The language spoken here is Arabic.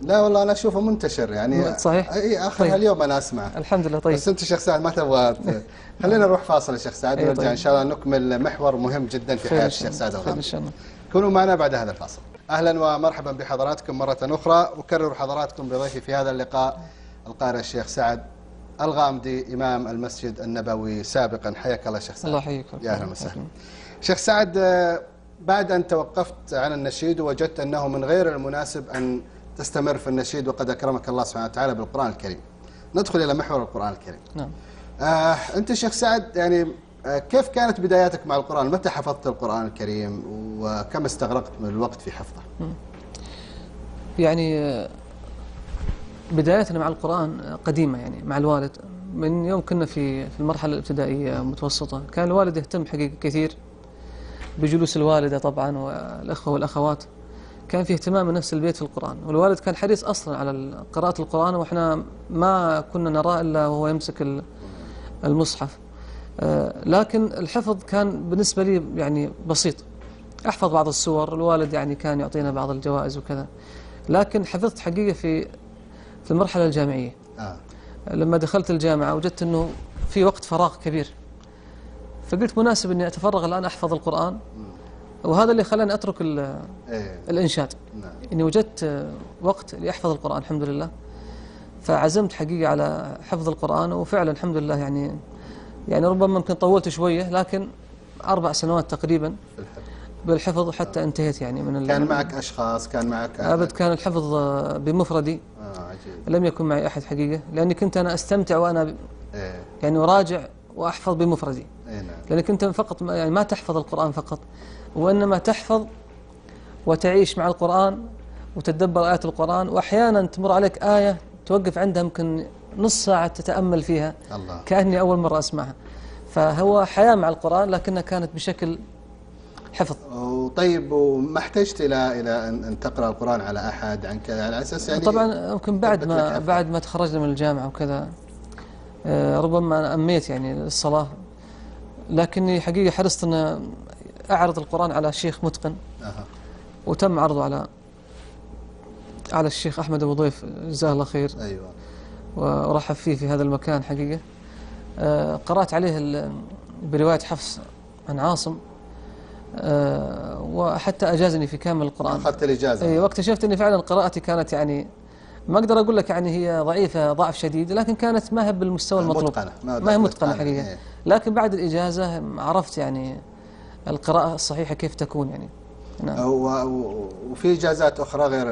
لا والله انا اشوفه منتشر يعني. صحيح. اي اخر طيب. اليوم انا اسمعه. الحمد لله. طيب. بس انت شيخ سعد ما تبغى خلينا نروح فاصل يا شيخ سعد اي ونرجع طيب. ان شاء الله نكمل محور مهم جدا في خير حياة ان شاء الشيخ الله. سعد خير ان الغامدي. شاء الله. كونوا معنا بعد هذا الفاصل. اهلا ومرحبا بحضراتكم مرة اخرى. اكرر حضراتكم بضيفي في هذا اللقاء القارئ الشيخ سعد الغامدي امام المسجد النبوي سابقا. حياك الله شيخ سعد. الله يحييك. يا اهلا وسهلا. شيخ سعد، بعد ان توقفت عن النشيد ووجدت انه من غير المناسب ان تستمر في النشيد وقد أكرمك الله سبحانه وتعالى بالقرآن الكريم، ندخل إلى محور القرآن الكريم. نعم. أنت شيخ سعد يعني كيف كانت بداياتك مع القرآن؟ متى حفظت القرآن الكريم وكم استغرقت من الوقت في حفظه؟ يعني بدايتنا مع القرآن قديمة، يعني مع الوالد. من يوم كنا في المرحلة الابتدائية متوسطة كان الوالد يهتم حقيقة كثير بجلوس الوالدة طبعا والأخوة والأخوات. كان في اهتمام من نفس البيت في القرآن، والوالد كان حريص أصلا على قراءة القرآن، وإحنا ما كنا نراه إلا وهو يمسك المصحف. لكن الحفظ كان بالنسبة لي يعني بسيط، أحفظ بعض السور، الوالد يعني كان يعطينا بعض الجوائز وكذا. لكن حفظت حقيقة في المرحلة الجامعية. لما دخلت الجامعة وجدت أنه في وقت فراغ كبير، فقلت مناسب أني أتفرغ الآن أحفظ القرآن، وهذا اللي خلاني أترك الإنشاد. إني وجدت وقت لأحفظ القرآن الحمد لله، فعزمت حقيقة على حفظ القرآن، وفعلا الحمد لله يعني ربما ممكن طولت شوية، لكن 4 سنوات تقريبا بالحفظ حتى انتهيت يعني من كان معك أشخاص؟ كان معك أبد، كان الحفظ بمفردي. عجيب. لم يكن معي أحد حقيقة، لأني كنت أنا أستمتع وأنا يعني أراجع وأحفظ بمفردي. نعم. لأني كنت فقط يعني ما تحفظ القرآن فقط، وإنما تحفظ وتعيش مع القرآن وتتدبر آيات القرآن، وأحيانا تمر عليك آية توقف عندها يمكن نص ساعة تتأمل فيها. الله. كأني أول مرة أسمعها. فهو حياة مع القرآن لكنها كانت بشكل حفظ. طيب، وما احتجت إلى أن تقرأ القرآن على أحد عن كذا على أساس يعني؟ طبعا يمكن بعد ما تخرجنا من الجامعة وكذا ربما أنا أميت يعني الصلاة، لكني حقيقة حرصت أن أعرض القرآن على شيخ متقن. وتم عرضه على الشيخ أحمد أبو ضيف جزاه الله خير. أيوة. ورحب فيه في هذا المكان حقيقة. قرأت عليه برواية حفص عن عاصم، وحتى أجازني في كامل القرآن. أخذت الإجازة. أي، واكتشفت أني فعلا قراءتي كانت يعني ما أقدر أقول لك يعني هي ضعيفة ضعف شديد، لكن كانت ما هي بالمستوى المطلوب، ما هي متقنة حقيقة. لكن بعد الإجازة عرفت يعني القراءة الصحيحة كيف تكون يعني. نعم. وفي إجازات أخرى غير